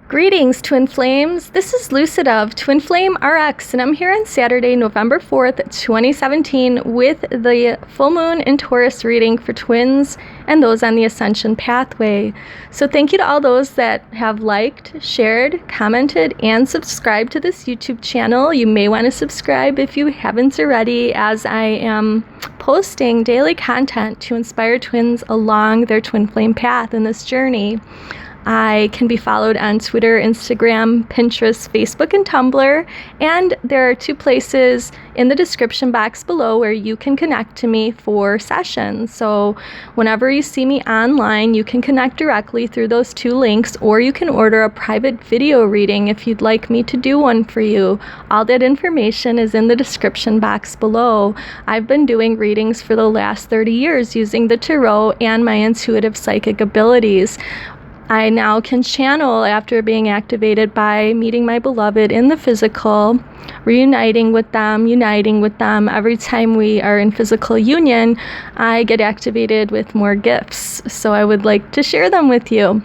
Greetings, Twin Flames. This is Lucid of Twin Flame RX, and I'm here on Saturday, November 4th, 2017, with the full moon in Taurus reading for twins and those on the Ascension pathway. So thank you to all those that have liked, shared, commented, and subscribed to this YouTube channel. You may want to subscribe if you haven't already, as I am posting daily content to inspire twins along their twin flame path in this journey. I can be followed on Twitter, Instagram, Pinterest, Facebook, and Tumblr. And there are 2 places in the description box below where you can connect to me for sessions. So whenever you see me online, you can connect directly through those 2 links, or you can order a private video reading if you'd like me to do one for you. All that information is in the description box below. I've been doing readings for the last 30 years using the tarot and my intuitive psychic abilities. I now can channel after being activated by meeting my beloved in the physical, reuniting with them, uniting with them. Every time we are in physical union, I get activated with more gifts. So I would like to share them with you.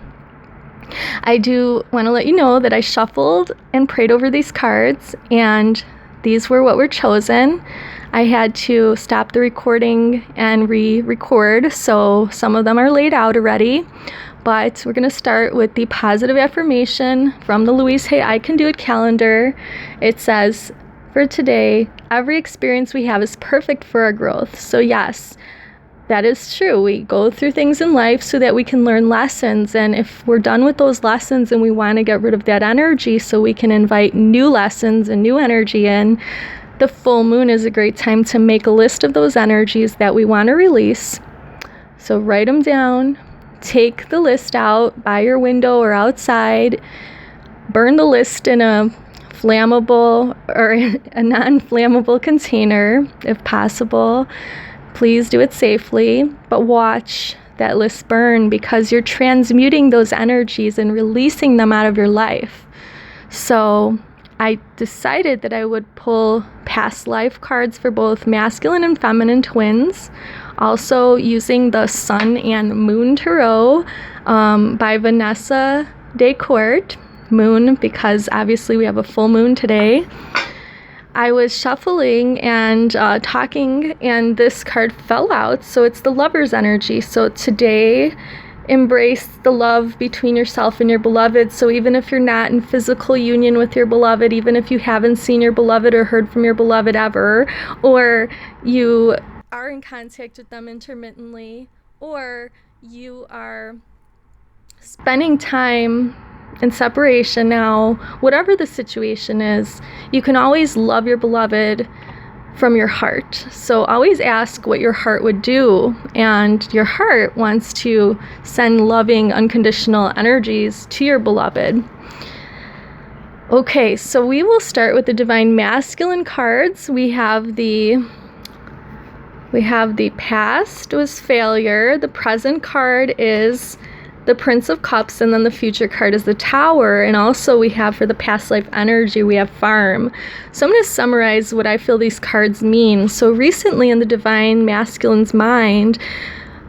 I do want to let you know that I shuffled and prayed over these cards, and these were what were chosen. I had to stop the recording and re-record, so some of them are laid out already. But we're going to start with the positive affirmation from the Louise Hey I Can Do It calendar. It says, for today, every experience we have is perfect for our growth. So yes, that is true. We go through things in life so that we can learn lessons. And if we're done with those lessons and we want to get rid of that energy so we can invite new lessons and new energy in, the full moon is a great time to make a list of those energies that we want to release. So write them down. Take the list out by your window or outside. Burn the list in a flammable or a non-flammable container if possible. Please do it safely, but watch that list burn, because you're transmuting those energies and releasing them out of your life. So I decided that I would pull past life cards for both masculine and feminine twins. Also using the Sun and Moon Tarot by Vanessa Decort. Moon, because obviously we have a full moon today. I was shuffling and talking, and this card fell out. So it's the Lover's energy. So today, embrace the love between yourself and your beloved. So even if you're not in physical union with your beloved, even if you haven't seen your beloved or heard from your beloved ever, or you are in contact with them intermittently, or you are spending time in separation now, whatever the situation is, you can always love your beloved from your heart. So always ask what your heart would do, and your heart wants to send loving, unconditional energies to your beloved. Okay, so we will start with the Divine Masculine cards. We have the past was failure, the present card is the Prince of Cups, and then the future card is the Tower. And also we have, for the past life energy, we have Farm. So I'm going to summarize what I feel these cards mean. So recently in the Divine Masculine's mind,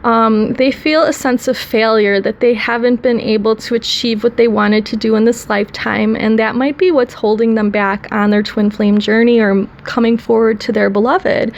they feel a sense of failure, that they haven't been able to achieve what they wanted to do in this lifetime, and that might be what's holding them back on their twin flame journey or coming forward to their beloved.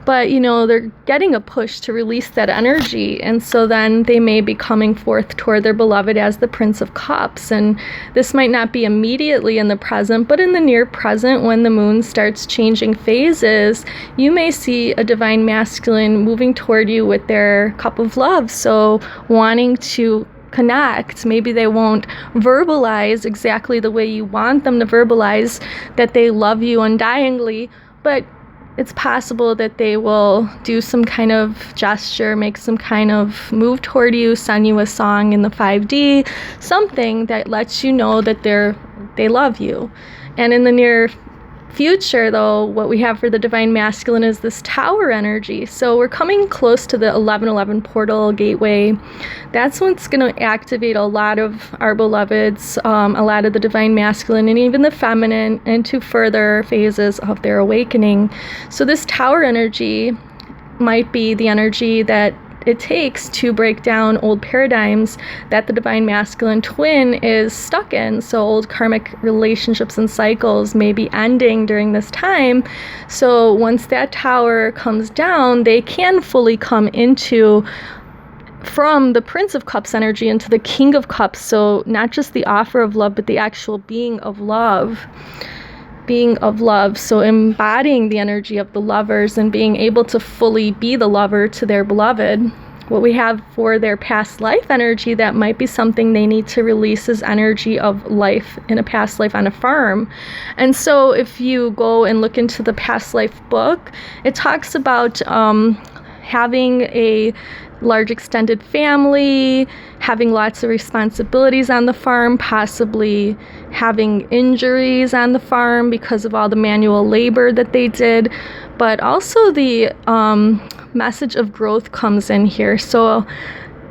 But, you know, they're getting a push to release that energy, and so then they may be coming forth toward their beloved as the Prince of Cups. And this might not be immediately in the present, but in the near present, when the moon starts changing phases, you may see a Divine Masculine moving toward you with their cup of love. So wanting to connect. Maybe they won't verbalize exactly the way you want them to verbalize that they love you undyingly, but it's possible that they will do some kind of gesture, make some kind of move toward you, send you a song in the 5D, something that lets you know that they love you. And in the near future, though, what we have for the Divine Masculine is this Tower energy. So we're coming close to the 1111 portal gateway. That's what's going to activate a lot of our beloveds, a lot of the Divine Masculine and even the feminine into further phases of their awakening. So this Tower energy might be the energy that it takes to break down old paradigms that the divine masculine twin is stuck in. So old karmic relationships and cycles may be ending during this time. So once that tower comes down, they can fully come into from the Prince of Cups energy into the King of Cups. So not just the offer of love, but the actual being of love. So embodying the energy of the lovers and being able to fully be the lover to their beloved. What we have for their past life energy that might be something they need to release is energy of life in a past life on a farm. And so if you go and look into the past life book, it talks about having a large extended family, having lots of responsibilities on the farm, possibly having injuries on the farm because of all the manual labor that they did. But also the message of growth comes in here. So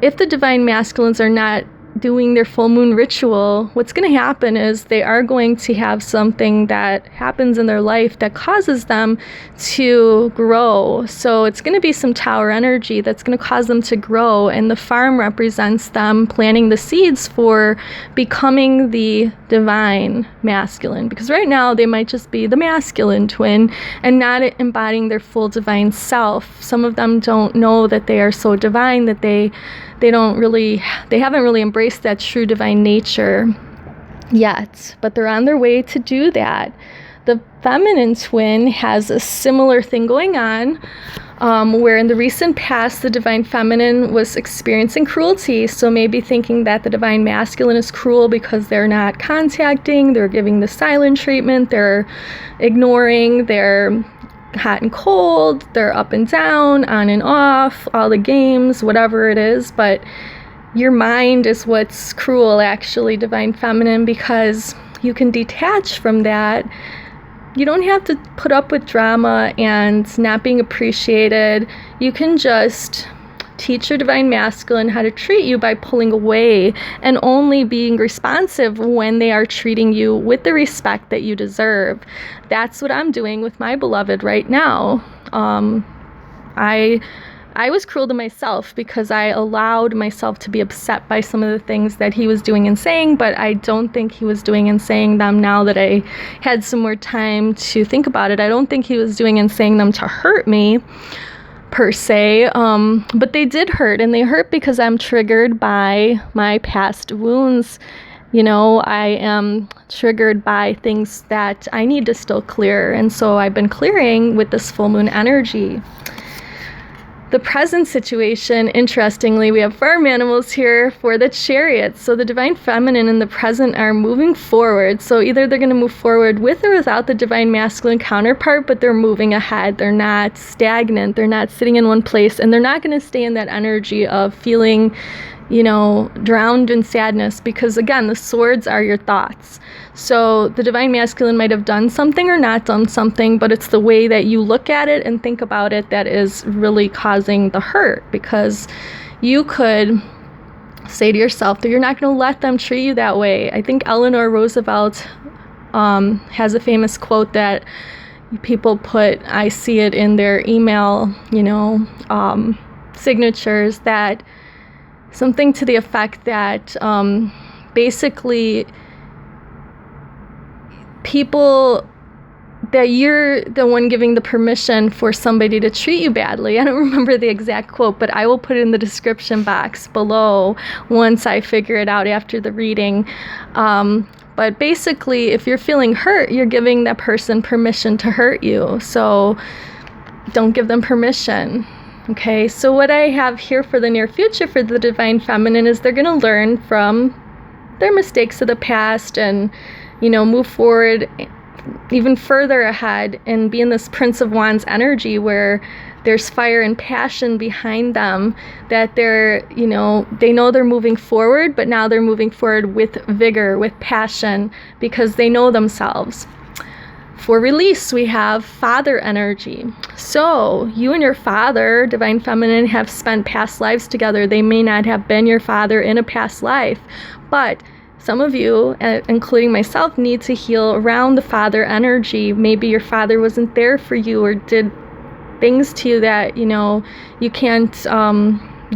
if the divine masculines are not doing their full moon ritual, what's going to happen is they are going to have something that happens in their life that causes them to grow. So it's going to be some tower energy that's going to cause them to grow, and the farm represents them planting the seeds for becoming the divine masculine, because right now they might just be the masculine twin and not embodying their full divine self. Some of them don't know that they are so divine that they haven't really embraced that true divine nature yet, but they're on their way to do that. The feminine twin has a similar thing going on, where in the recent past, the divine feminine was experiencing cruelty. So maybe thinking that the divine masculine is cruel because they're not contacting, they're giving the silent treatment, they're ignoring, they're hot and cold, they're up and down, on and off, all the games, whatever it is. But your mind is what's cruel, actually, divine feminine, because you can detach from that. You don't have to put up with drama and not being appreciated. You can just teach your divine masculine how to treat you by pulling away and only being responsive when they are treating you with the respect that you deserve. That's what I'm doing with my beloved right now. I was cruel to myself because I allowed myself to be upset by some of the things that he was doing and saying, but I don't think he was doing and saying them now that I had some more time to think about it. I don't think he was doing and saying them to hurt me, per se, but they did hurt, and they hurt because I'm triggered by my past wounds. You know, I am triggered by things that I need to still clear, and so I've been clearing with this full moon energy. The present situation, interestingly, we have farm animals here for the Chariot. So the divine feminine and the present are moving forward. So either they're going to move forward with or without the divine masculine counterpart, but they're moving ahead. They're not stagnant. They're not sitting in one place, and they're not going to stay in that energy of feeling, drowned in sadness, because again, the swords are your thoughts. So the divine masculine might have done something or not done something, but it's the way that you look at it and think about it that is really causing the hurt, because you could say to yourself that you're not going to let them treat you that way. I think Eleanor Roosevelt has a famous quote that people put, I see it in their email, signatures, that something to the effect that basically people, that you're the one giving the permission for somebody to treat you badly. I don't remember the exact quote, but I will put it in the description box below once I figure it out after the reading. But basically, if you're feeling hurt, you're giving that person permission to hurt you. So don't give them permission. Okay, so what I have here for the near future for the divine feminine is they're going to learn from their mistakes of the past and, move forward even further ahead and be in this Prince of Wands energy where there's fire and passion behind them, that they're, they know they're moving forward, but now they're moving forward with vigor, with passion, because they know themselves. For release, we have father energy. So you and your father, divine feminine, have spent past lives together. They may not have been your father in a past life, but some of you, including myself, need to heal around the father energy. Maybe your father wasn't there for you or did things to you that, you can't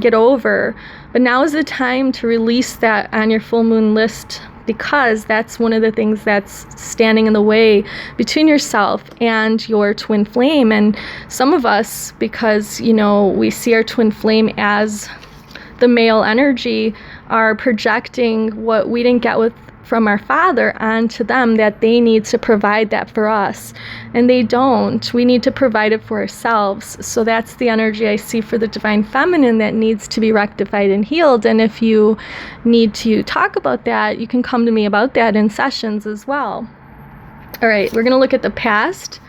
get over. But now is the time to release that on your full moon list, because that's one of the things that's standing in the way between yourself and your twin flame. And some of us, because, we see our twin flame as the male energy, are projecting what we didn't get from our father onto them, that they need to provide that for us. And they don't. We need to provide it for ourselves. So that's the energy I see for the divine feminine that needs to be rectified and healed. And if you need to talk about that, you can come to me about that in sessions as well. All right, we're going to look at the past,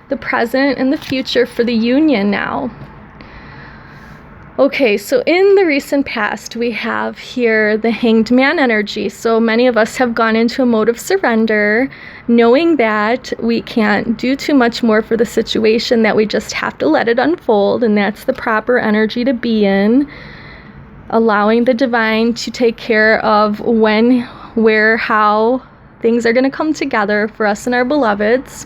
the present, and the future for the union now. Okay, so in the recent past, we have here the Hanged Man energy. So many of us have gone into a mode of surrender, knowing that we can't do too much more for the situation, that we just have to let it unfold, and that's the proper energy to be in. Allowing the divine to take care of when, where, how things are going to come together for us and our beloveds.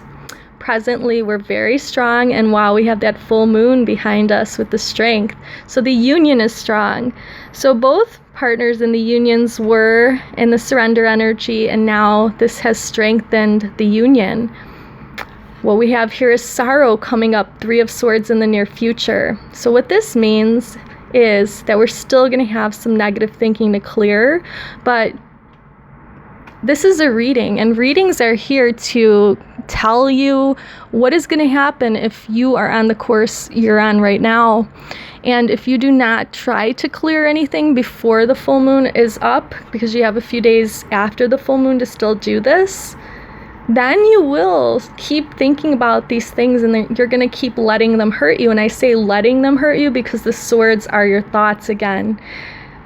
Presently, we're very strong, and wow, we have that full moon behind us with the strength. So the union is strong. So both partners in the unions were in the surrender energy, and now this has strengthened the union. What we have here is sorrow coming up, 3 of Swords in the near future. So what this means is that we're still going to have some negative thinking to clear, but this is a reading, and readings are here to tell you what is going to happen if you are on the course you're on right now. And if you do not try to clear anything before the full moon is up, because you have a few days after the full moon to still do this, then you will keep thinking about these things, and then you're going to keep letting them hurt you. And I say letting them hurt you because the swords are your thoughts again,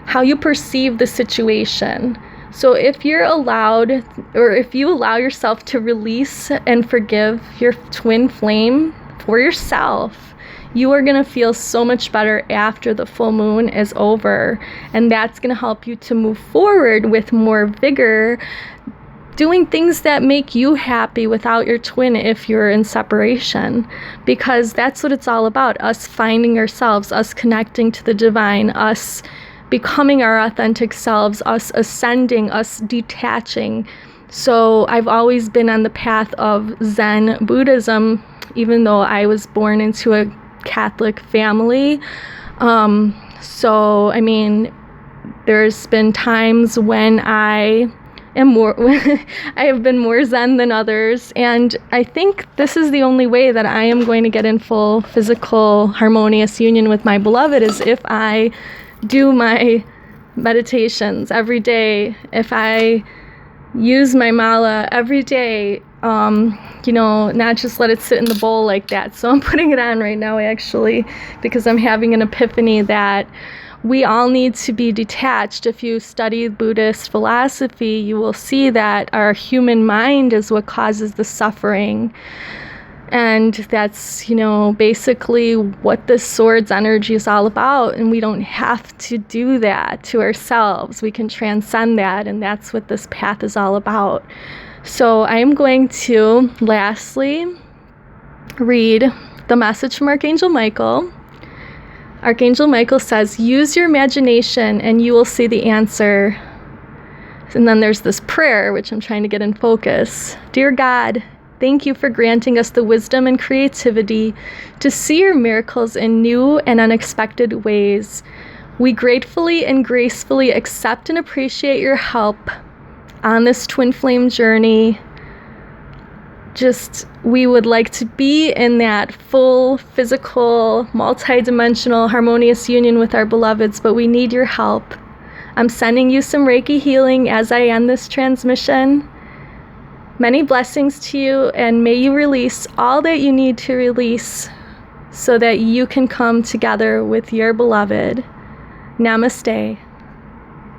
how you perceive the situation. So if you're allowed, or if you allow yourself to release and forgive your twin flame for yourself, you are going to feel so much better after the full moon is over. And that's going to help you to move forward with more vigor, doing things that make you happy without your twin if you're in separation. Because that's what it's all about, us finding ourselves, us connecting to the divine, us becoming our authentic selves, us ascending, us detaching. So I've always been on the path of Zen Buddhism, even though I was born into a Catholic family. So, I mean, there's been times when I have been more Zen than others, and I think this is the only way that I am going to get in full physical harmonious union with my beloved, is if I do my meditations every day, if I use my mala every day, not just let it sit in the bowl like that. So I'm putting it on right now, actually, because I'm having an epiphany that we all need to be detached. If you study Buddhist philosophy, you will see that our human mind is what causes the suffering. And that's, basically what the swords energy is all about. And we don't have to do that to ourselves. We can transcend that. And that's what this path is all about. So I am going to lastly read the message from Archangel Michael. Archangel Michael says, use your imagination and you will see the answer. And then there's this prayer, which I'm trying to get in focus. Dear God, thank you for granting us the wisdom and creativity to see your miracles in new and unexpected ways. We gratefully and gracefully accept and appreciate your help on this twin flame journey. We would like to be in that full, physical, multi-dimensional, harmonious union with our beloveds, but we need your help. I'm sending you some Reiki healing as I end this transmission. Many blessings to you, and may you release all that you need to release so that you can come together with your beloved. Namaste.